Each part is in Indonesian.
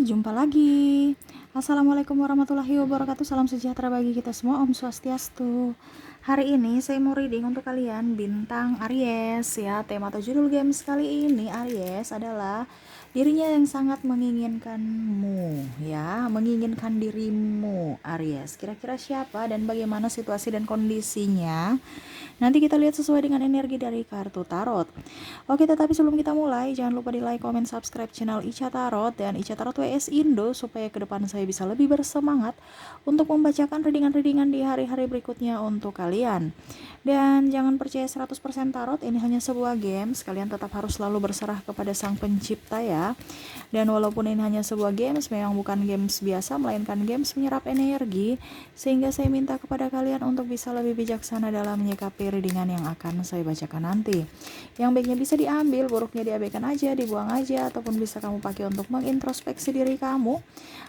jumpa lagi. Assalamualaikum warahmatullahi wabarakatuh. Salam sejahtera bagi kita semua. Om Swastiastu. Hari ini saya mau reading untuk kalian bintang Aries ya. Tema atau judul games kali ini Aries adalah dirinya yang sangat menginginkanmu ya, menginginkan dirimu Aries. Kira-kira siapa dan bagaimana situasi dan kondisinya? Nanti kita lihat sesuai dengan energi dari kartu tarot. Oke, tetapi sebelum kita mulai, jangan lupa di like, comment, subscribe channel Ica Tarot dan Ica Tarot WS Indo supaya ke depan saya bisa lebih bersemangat untuk membacakan readingan-readingan di hari-hari berikutnya untuk kalian. Dan jangan percaya 100% tarot, ini hanya sebuah games, kalian tetap harus selalu berserah kepada Sang Pencipta ya. Dan walaupun ini hanya sebuah games, memang bukan games biasa, melainkan games menyerap energi, sehingga saya minta kepada kalian untuk bisa lebih bijaksana dalam menyikapi readingan yang akan saya bacakan nanti. Yang baiknya bisa diambil, buruknya diabaikan aja, dibuang aja, ataupun bisa kamu pakai untuk mengintrospeksi diri kamu,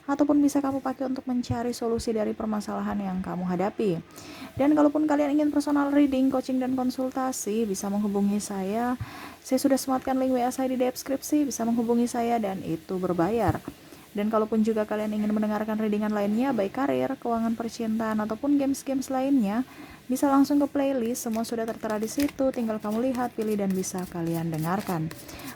ataupun bisa kamu pakai untuk mencari solusi dari permasalahan yang kamu hadapi. Dan kalaupun kalian ingin personal reading, coaching, dan konsultasi, bisa menghubungi saya. Saya sudah sematkan link WA saya di deskripsi, bisa menghubungi saya dan itu berbayar. Dan kalaupun juga kalian ingin mendengarkan readingan lainnya, baik karir, keuangan, percintaan, ataupun games-games lainnya, bisa langsung ke playlist, semua sudah tertera di situ, tinggal kamu lihat, pilih, dan bisa kalian dengarkan.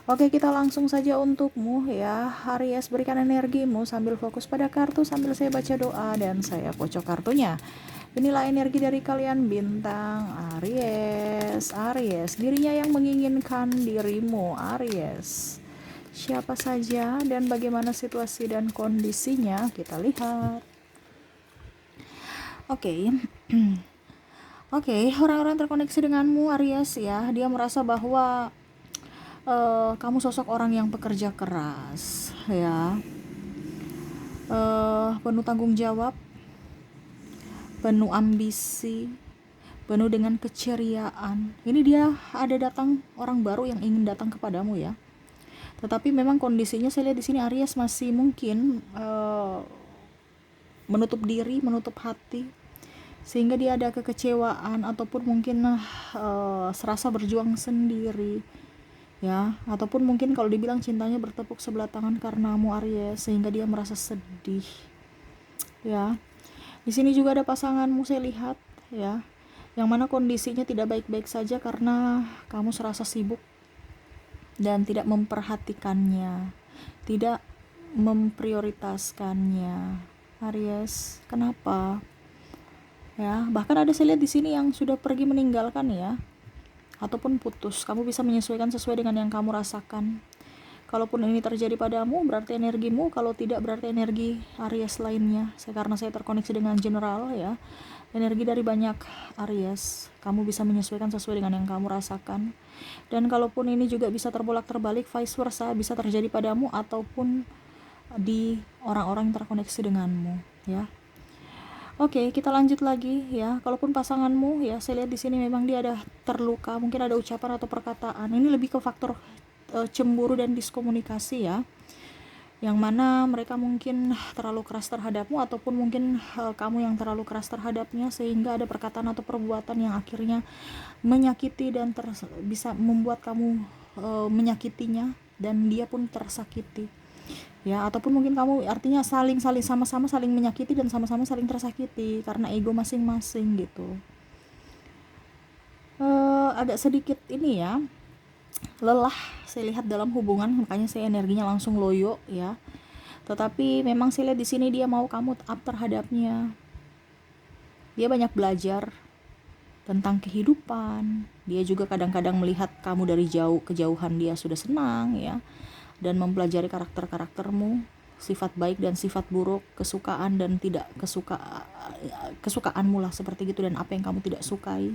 Oke, kita langsung saja untukmu ya, Aries, berikan energimu sambil fokus pada kartu, sambil saya baca doa dan saya kocok kartunya. Inilah energi dari kalian bintang Aries, dirinya yang menginginkan dirimu Aries. Siapa saja dan bagaimana situasi dan kondisinya, kita lihat. Oke. Oke, orang-orang terkoneksi denganmu Aries ya, dia merasa bahwa kamu sosok orang yang pekerja keras ya, penuh tanggung jawab, penuh ambisi, penuh dengan keceriaan. Ini dia ada datang orang baru yang ingin datang kepadamu ya. Tetapi memang kondisinya saya lihat di sini Aries masih mungkin menutup diri, menutup hati, sehingga dia ada kekecewaan ataupun mungkin serasa berjuang sendiri ya, ataupun mungkin kalau dibilang cintanya bertepuk sebelah tangan karenamu Aries, sehingga dia merasa sedih ya. Di sini juga ada pasanganmu saya lihat ya, yang mana kondisinya tidak baik-baik saja karena kamu serasa sibuk dan tidak memperhatikannya, tidak memprioritaskannya Aries. Kenapa ya? Bahkan ada saya lihat di sini yang sudah pergi meninggalkan ya, ataupun putus. Kamu bisa menyesuaikan sesuai dengan yang kamu rasakan. Kalaupun ini terjadi padamu, berarti energimu. Kalau tidak, berarti energi Aries lainnya. Karena saya terkoneksi dengan general ya, energi dari banyak Aries. Kamu bisa menyesuaikan sesuai dengan yang kamu rasakan. Dan kalaupun ini juga bisa terbolak-terbalik, vice versa, bisa terjadi padamu ataupun di orang-orang yang terkoneksi denganmu ya. Oke, kita lanjut lagi ya. Kalaupun pasanganmu ya, saya lihat di sini memang dia ada terluka, mungkin ada ucapan atau perkataan. Ini lebih ke faktor cemburu dan diskomunikasi ya, yang mana mereka mungkin terlalu keras terhadapmu, ataupun mungkin kamu yang terlalu keras terhadapnya, sehingga ada perkataan atau perbuatan yang akhirnya menyakiti dan bisa membuat kamu menyakitinya dan dia pun tersakiti ya, ataupun mungkin kamu artinya saling sama-sama saling menyakiti dan sama-sama saling tersakiti karena ego masing-masing gitu. Agak sedikit ini ya, lelah saya lihat dalam hubungan, makanya saya energinya langsung loyo ya. Tetapi memang saya lihat di sini dia mau kamu up terhadapnya. Dia banyak belajar tentang kehidupan. Dia juga kadang-kadang melihat kamu dari jauh, kejauhan dia sudah senang ya, dan mempelajari karakter-karaktermu, sifat baik dan sifat buruk, kesukaan dan tidak kesukaanmu lah seperti gitu, dan apa yang kamu tidak sukai.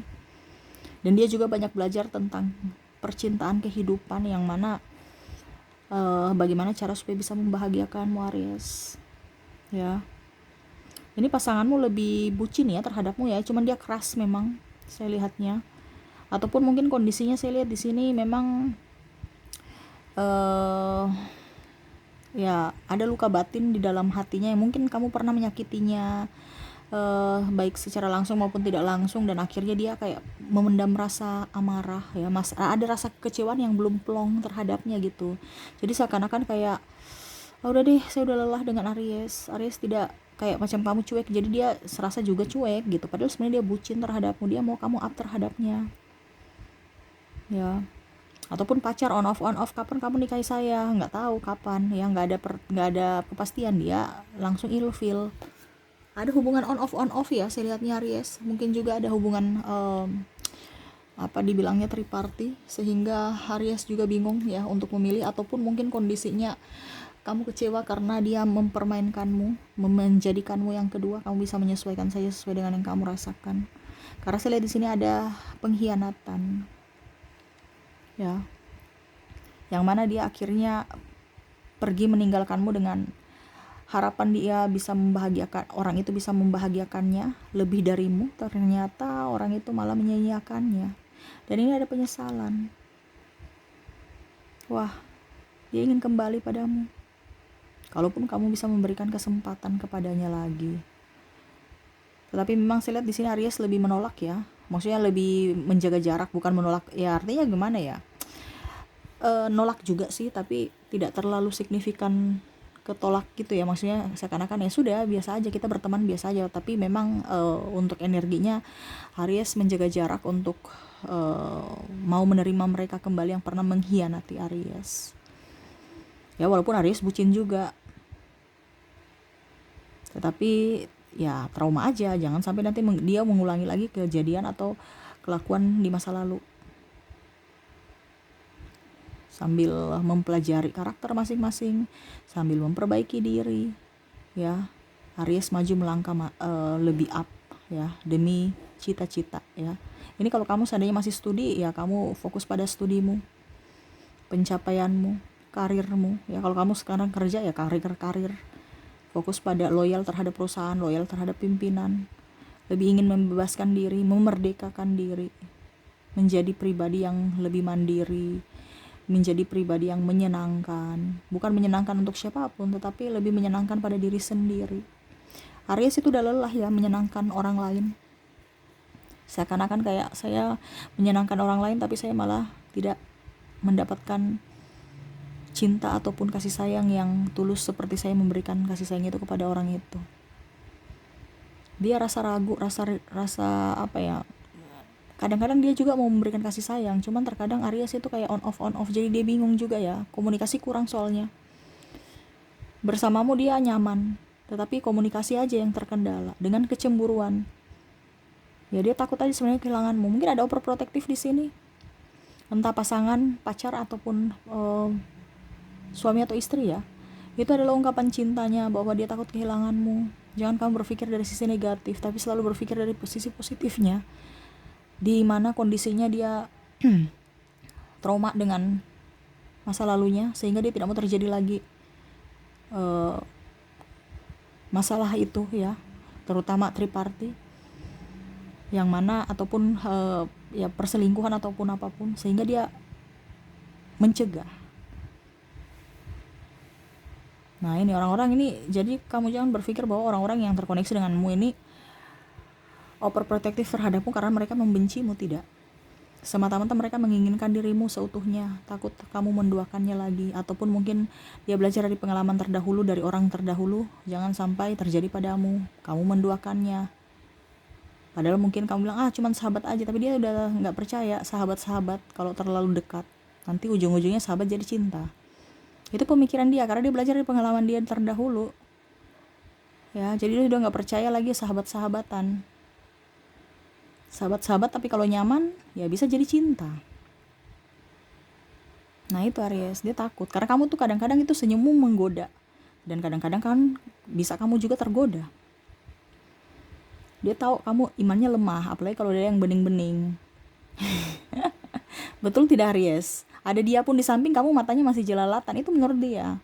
Dan dia juga banyak belajar tentang percintaan, kehidupan, yang mana bagaimana cara supaya bisa membahagiakanmu Aries ya. Ini pasanganmu lebih bucin ya terhadapmu ya, cuman dia keras memang saya lihatnya. Ataupun mungkin kondisinya saya lihat di sini memang ya ada luka batin di dalam hatinya yang mungkin kamu pernah menyakitinya, baik secara langsung maupun tidak langsung, dan akhirnya dia kayak memendam rasa amarah ya, ada rasa kekecewaan yang belum plong terhadapnya gitu. Jadi seakan-akan kayak "Ah, udah deh, saya udah lelah dengan Aries. Aries tidak kayak macam kamu cuek." Jadi dia serasa juga cuek gitu, padahal sebenarnya dia bucin terhadapmu, dia mau kamu up terhadapnya ya. Ataupun pacar on off, kapan kamu nikahi saya, nggak tahu kapan ya, nggak ada kepastian, dia langsung ilfil. Ada hubungan on off ya saya lihatnya Aries. Mungkin juga ada hubungan apa dibilangnya triparty, sehingga Aries juga bingung ya untuk memilih. Ataupun mungkin kondisinya kamu kecewa karena dia mempermainkanmu, menjadikanmu yang kedua, kamu bisa menyesuaikan saja sesuai dengan yang kamu rasakan. Karena saya lihat di sini ada pengkhianatan ya, yang mana dia akhirnya pergi meninggalkanmu dengan harapan dia bisa membahagiakan, orang itu bisa membahagiakannya lebih darimu. Ternyata orang itu malah menyia-nyiakannya, dan ini ada penyesalan. Wah, dia ingin kembali padamu kalaupun kamu bisa memberikan kesempatan kepadanya lagi. Tetapi memang saya lihat di sini Aries lebih menolak ya, maksudnya lebih menjaga jarak, bukan menolak ya, artinya gimana ya, nolak juga sih, tapi tidak terlalu signifikan ketolak gitu ya, maksudnya seakan-akan ya sudah biasa aja, kita berteman biasa aja. Tapi memang untuk energinya Aries menjaga jarak untuk mau menerima mereka kembali yang pernah mengkhianati Aries ya, walaupun Aries bucin juga, tetapi ya trauma aja, jangan sampai nanti dia mengulangi lagi kejadian atau kelakuan di masa lalu. Sambil mempelajari karakter masing-masing, sambil memperbaiki diri ya, Aries maju melangkah lebih up ya, demi cita-cita ya. Ini kalau kamu seandainya masih studi ya, kamu fokus pada studimu, pencapaianmu, karirmu ya. Kalau kamu sekarang kerja ya karir, fokus pada loyal terhadap perusahaan, loyal terhadap pimpinan, lebih ingin membebaskan diri, memerdekakan diri, menjadi pribadi yang lebih mandiri, menjadi pribadi yang menyenangkan, bukan menyenangkan untuk siapapun, tetapi lebih menyenangkan pada diri sendiri. Aries itu udah lelah ya menyenangkan orang lain, seakan-akan kayak saya menyenangkan orang lain tapi saya malah tidak mendapatkan cinta ataupun kasih sayang yang tulus seperti saya memberikan kasih sayang itu kepada orang itu. Dia rasa ragu, rasa apa ya, kadang-kadang dia juga mau memberikan kasih sayang, cuman terkadang Aries itu kayak on off, jadi dia bingung juga ya, komunikasi kurang soalnya. Bersamamu dia nyaman, tetapi komunikasi aja yang terkendala dengan kecemburuan. Ya dia takut aja sebenarnya kehilanganmu. Mungkin ada overprotective di sini, entah pasangan, pacar ataupun suami atau istri ya. Itu adalah ungkapan cintanya bahwa dia takut kehilanganmu. Jangan kamu berpikir dari sisi negatif, tapi selalu berpikir dari sisi positifnya, di mana kondisinya dia trauma dengan masa lalunya, sehingga dia tidak mau terjadi lagi masalah itu ya, terutama triparty yang mana, ataupun ya perselingkuhan ataupun apapun, sehingga dia mencegah. Nah ini orang-orang ini, jadi kamu jangan berpikir bahwa orang-orang yang terkoneksi denganmu ini overprotective terhadapmu karena mereka membencimu, tidak. Semata-mata mereka menginginkan dirimu seutuhnya, takut kamu menduakannya lagi, ataupun mungkin dia belajar dari pengalaman terdahulu, dari orang terdahulu, jangan sampai terjadi padamu, kamu menduakannya. Padahal mungkin kamu bilang cuman sahabat aja, tapi dia udah nggak percaya sahabat-sahabat kalau terlalu dekat, nanti ujung-ujungnya sahabat jadi cinta. Itu pemikiran dia karena dia belajar dari pengalaman dia terdahulu ya, jadi dia udah nggak percaya lagi sahabat-sahabatan. Sahabat-sahabat tapi kalau nyaman ya bisa jadi cinta. Nah itu Aries, dia takut karena kamu tuh kadang-kadang itu senyummu menggoda, dan kadang-kadang kan bisa kamu juga tergoda. Dia tahu kamu imannya lemah, apalagi kalau ada yang bening-bening. Betul tidak Aries? Ada dia pun di samping kamu, matanya masih jelalatan, itu menurut dia.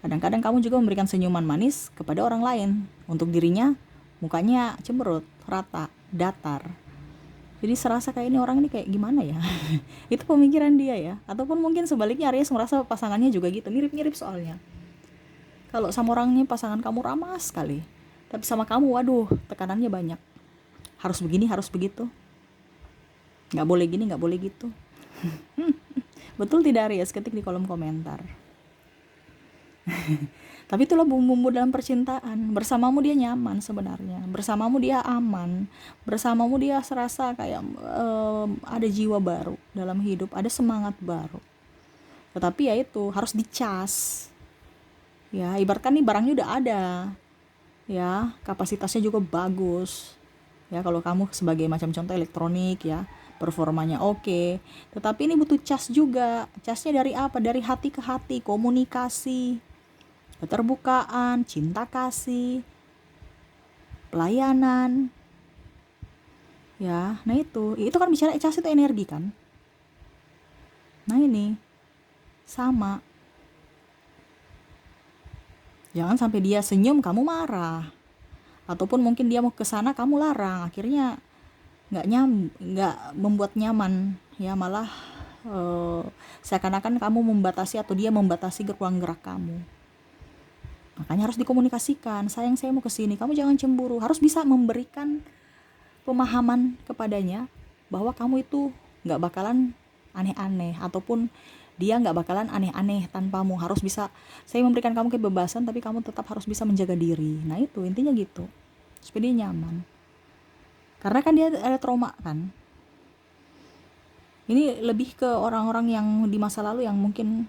Kadang-kadang kamu juga memberikan senyuman manis kepada orang lain, untuk dirinya mukanya cemberut, rata, datar. Jadi serasa kayak ini orang ini kayak gimana ya. Itu pemikiran dia ya. Ataupun mungkin sebaliknya Aries merasa pasangannya juga gitu, mirip-mirip soalnya. Kalau sama orangnya pasangan kamu ramah sekali, tapi sama kamu waduh tekanannya banyak, harus begini harus begitu, nggak boleh gini nggak boleh gitu. Betul tidak Aries? Ketik di kolom komentar. Tapi itulah bumbu-bumbu dalam percintaan. Bersamamu dia nyaman sebenarnya. Bersamamu dia aman. Bersamamu dia serasa kayak ada jiwa baru dalam hidup, ada semangat baru. Tetapi ya itu harus dicas. Ya, ibaratkan nih barangnya udah ada. Ya, kapasitasnya juga bagus. Ya, kalau kamu sebagai macam contoh elektronik ya, performanya oke. Tetapi ini butuh cas juga. Casnya dari apa? Dari hati ke hati, komunikasi, keterbukaan, cinta kasih, pelayanan. Ya, nah itu kan bicara cas itu energi kan. Nah ini sama. Jangan sampai dia senyum kamu marah, ataupun mungkin dia mau ke sana kamu larang, akhirnya nggak membuat nyaman ya, malah seakan-akan kamu membatasi atau dia membatasi ruang gerak kamu. Makanya harus dikomunikasikan, sayang saya mau ke sini, kamu jangan cemburu. Harus bisa memberikan pemahaman kepadanya bahwa kamu itu nggak bakalan aneh-aneh, ataupun dia nggak bakalan aneh-aneh tanpamu. Harus bisa, saya memberikan kamu kebebasan tapi kamu tetap harus bisa menjaga diri. Nah itu intinya gitu, supaya dia nyaman. Karena kan dia ada trauma kan. Ini lebih ke orang-orang yang di masa lalu yang mungkin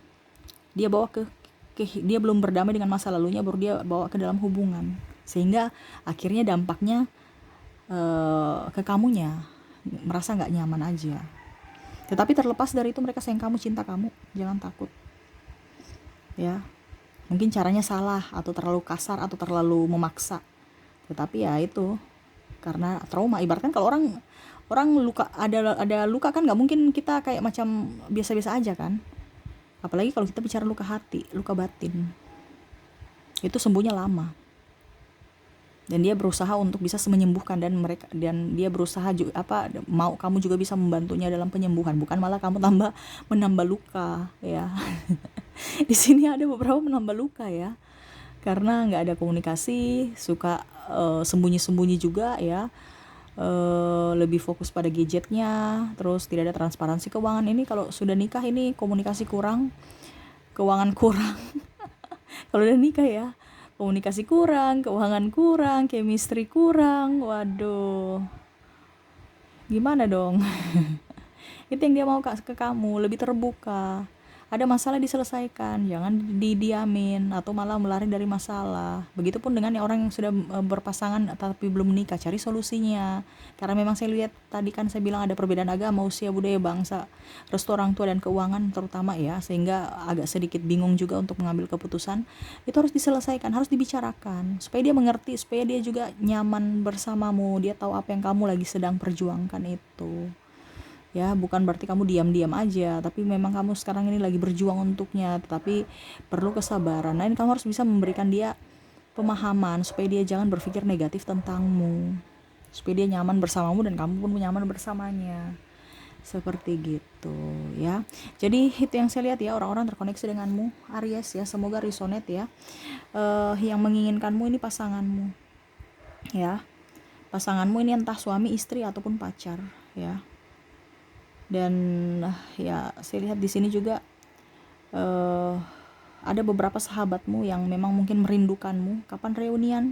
dia bawa ke dia belum berdamai dengan masa lalunya, baru dia bawa ke dalam hubungan, sehingga akhirnya dampaknya ke kamunya merasa nggak nyaman aja. Tetapi terlepas dari itu, mereka sayang kamu, cinta kamu, jangan takut ya. Mungkin caranya salah atau terlalu kasar atau terlalu memaksa, tetapi ya itu karena trauma. Ibaratkan kalau orang luka, ada luka kan, nggak mungkin kita kayak macam biasa-biasa aja kan. Apalagi kalau kita bicara luka hati, luka batin, itu sembuhnya lama. Dan dia berusaha untuk bisa menyembuhkan, dan dia berusaha juga mau kamu juga bisa membantunya dalam penyembuhan, bukan malah kamu menambah luka ya. Di sini ada beberapa menambah luka ya, karena nggak ada komunikasi, suka sembunyi-sembunyi juga ya, lebih fokus pada gadgetnya, terus tidak ada transparansi keuangan. Ini kalau sudah nikah ini komunikasi kurang, keuangan kurang. Kalau udah nikah ya, komunikasi kurang, keuangan kurang, chemistry kurang. Waduh, gimana dong? Itu yang dia mau ke kamu, lebih terbuka. Ada masalah diselesaikan, jangan didiamin atau malah melari dari masalah. Begitupun dengan orang yang sudah berpasangan tapi belum menikah, cari solusinya. Karena memang saya lihat tadi kan saya bilang ada perbedaan agama, usia, budaya, bangsa, restu orang tua, dan keuangan terutama ya, sehingga agak sedikit bingung juga untuk mengambil keputusan. Itu harus diselesaikan, harus dibicarakan supaya dia mengerti, supaya dia juga nyaman bersamamu, dia tahu apa yang kamu lagi sedang perjuangkan itu. Ya, bukan berarti kamu diam-diam aja, tapi memang kamu sekarang ini lagi berjuang untuknya, tetapi perlu kesabaran. Nah, ini kamu harus bisa memberikan dia pemahaman supaya dia jangan berpikir negatif tentangmu, supaya dia nyaman bersamamu dan kamu pun nyaman bersamanya. Seperti gitu ya. Jadi itu yang saya lihat ya, orang-orang terkoneksi denganmu Aries ya, semoga resonate ya. Yang menginginkanmu ini pasanganmu ya. Pasanganmu ini entah suami, istri ataupun pacar ya. Dan ya saya lihat di sini juga ada beberapa sahabatmu yang memang mungkin merindukanmu, kapan reunian,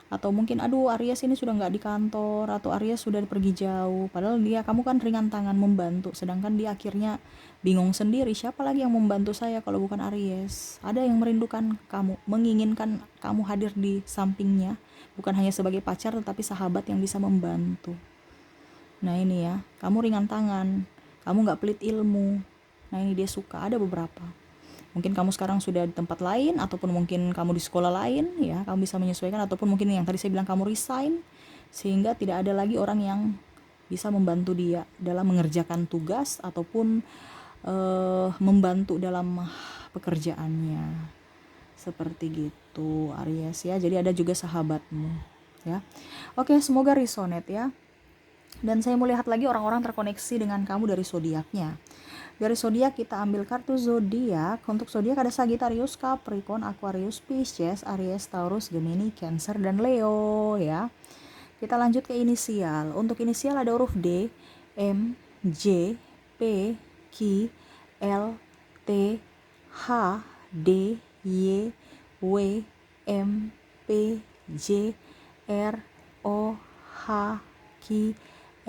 atau mungkin aduh Aries ini sudah nggak di kantor, atau Aries sudah pergi jauh, padahal kamu kan ringan tangan membantu, sedangkan dia akhirnya bingung sendiri, siapa lagi yang membantu saya kalau bukan Aries. Ada yang merindukan kamu, menginginkan kamu hadir di sampingnya, bukan hanya sebagai pacar tetapi sahabat yang bisa membantu. Nah ini ya, kamu ringan tangan, kamu gak pelit ilmu. Nah ini dia suka, ada beberapa. Mungkin kamu sekarang sudah di tempat lain, ataupun mungkin kamu di sekolah lain ya, kamu bisa menyesuaikan, ataupun mungkin yang tadi saya bilang kamu resign, sehingga tidak ada lagi orang yang bisa membantu dia dalam mengerjakan tugas ataupun membantu dalam pekerjaannya. Seperti gitu Aries ya, jadi ada juga sahabatmu ya. Oke, semoga resonate ya. Dan saya mau lihat lagi orang-orang terkoneksi dengan kamu dari zodiaknya. Dari zodiak kita ambil kartu zodiak. Untuk zodiak ada Sagittarius, Capricorn, Aquarius, Pisces, Aries, Taurus, Gemini, Cancer, dan Leo ya. Kita lanjut ke inisial. Untuk inisial ada huruf D, M, J, P, Q, L, T, H, D, Y, W, M, P, J, R, O, H, Q,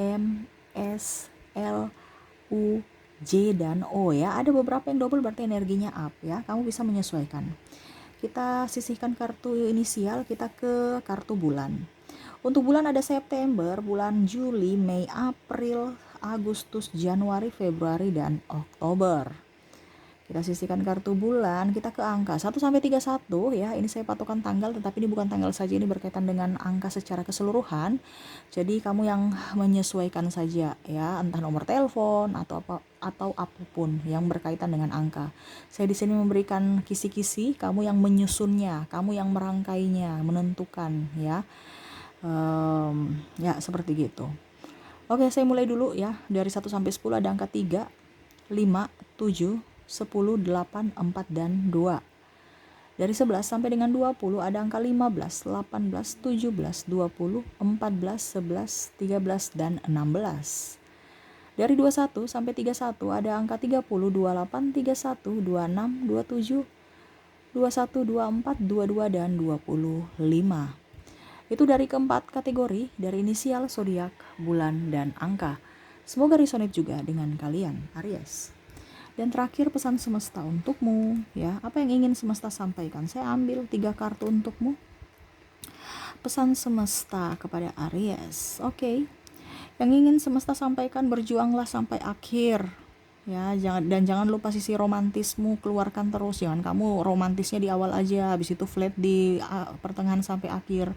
M, S, L, U, J, dan O ya. Ada beberapa yang double berarti energinya up ya. Kamu bisa menyesuaikan. Kita sisihkan kartu inisial, kita ke kartu bulan. Untuk bulan ada September, bulan Juli, Mei, April, Agustus, Januari, Februari, dan Oktober. Kita sisihkan kartu bulan, kita ke angka 1 sampai 31 ya. Ini saya patokan tanggal, tetapi ini bukan tanggal saja, ini berkaitan dengan angka secara keseluruhan. Jadi kamu yang menyesuaikan saja ya, entah nomor telepon atau apapun yang berkaitan dengan angka. Saya di sini memberikan kisi-kisi, kamu yang menyusunnya, kamu yang merangkainya, menentukan ya. Ya seperti gitu. Oke, saya mulai dulu ya. Dari 1 sampai 10 ada angka 3, 5, 7, 10, 8, 4, dan 2. Dari 11 sampai dengan 20 ada angka 15, 18, 17, 20, 14, 11, 13, dan 16. Dari 21 sampai 31 ada angka 30, 28, 31, 26, 27, 21, 24, 22, dan 25. Itu dari keempat kategori, dari inisial, zodiak, bulan, dan angka. Semoga resonate juga dengan kalian, Aries. Dan terakhir pesan semesta untukmu ya. Apa yang ingin semesta sampaikan? Saya ambil 3 kartu untukmu. Pesan semesta kepada Aries. Oke. Yang ingin semesta sampaikan, berjuanglah sampai akhir. Ya, jangan lupa sisi romantismu keluarkan terus. Jangan kamu romantisnya di awal aja, habis itu flat di pertengahan sampai akhir.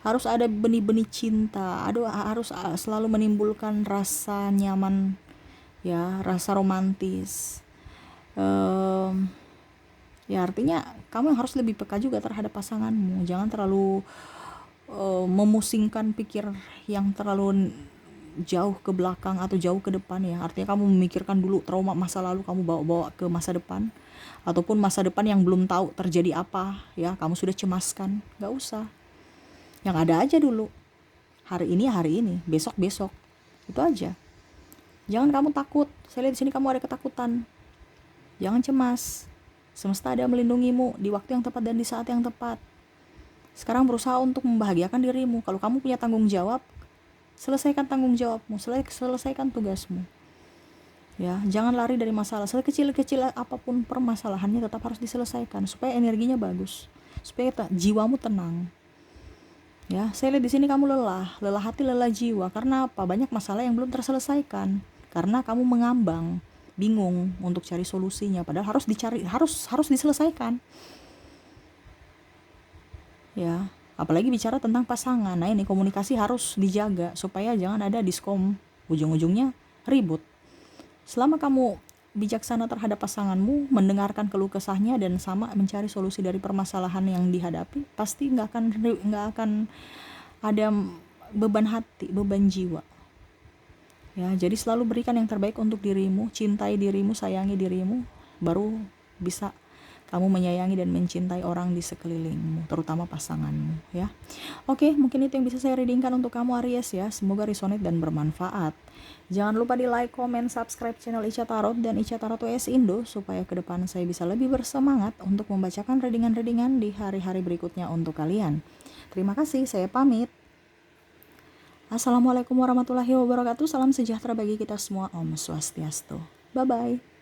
Harus ada benih-benih cinta. Harus selalu menimbulkan rasa nyaman ya, rasa romantis. Ya artinya kamu harus lebih peka juga terhadap pasanganmu. Jangan terlalu memusingkan pikir yang terlalu jauh ke belakang atau jauh ke depan ya. Artinya kamu memikirkan dulu trauma masa lalu, kamu bawa ke masa depan, ataupun masa depan yang belum tahu terjadi apa ya, kamu sudah cemaskan. Gak usah. Yang ada aja dulu. Hari ini, besok. Itu aja. Jangan kamu takut. Saya lihat di sini kamu ada ketakutan. Jangan cemas. Semesta ada melindungimu di waktu yang tepat dan di saat yang tepat. Sekarang berusaha untuk membahagiakan dirimu. Kalau kamu punya tanggung jawab, selesaikan tanggung jawabmu, selesaikan tugasmu. Ya, jangan lari dari masalah. Sekecil-kecil apapun permasalahannya tetap harus diselesaikan supaya energinya bagus, supaya jiwamu tenang. Ya, saya lihat di sini kamu lelah hati, lelah jiwa. Karena apa? Banyak masalah yang belum terselesaikan. Karena kamu mengambang, bingung untuk cari solusinya. Padahal harus diselesaikan. Ya, apalagi bicara tentang pasangan. Nah, ini komunikasi harus dijaga supaya jangan ada diskom, ujung-ujungnya ribut. Selama kamu bijaksana terhadap pasanganmu, mendengarkan keluh kesahnya dan sama mencari solusi dari permasalahan yang dihadapi, pasti nggak akan ada beban hati, beban jiwa. Ya, jadi selalu berikan yang terbaik untuk dirimu, cintai dirimu, sayangi dirimu, baru bisa kamu menyayangi dan mencintai orang di sekelilingmu, terutama pasanganmu ya. Oke, mungkin itu yang bisa saya readingkan untuk kamu Aries ya. Semoga resonate dan bermanfaat. Jangan lupa di like, comment, subscribe channel Ica Tarot dan Ica Tarot WS Indo supaya ke depan saya bisa lebih bersemangat untuk membacakan readingan-readingan di hari-hari berikutnya untuk kalian. Terima kasih, saya pamit. Assalamualaikum warahmatullahi wabarakatuh. Salam sejahtera bagi kita semua. Om Swastiastu. Bye-bye.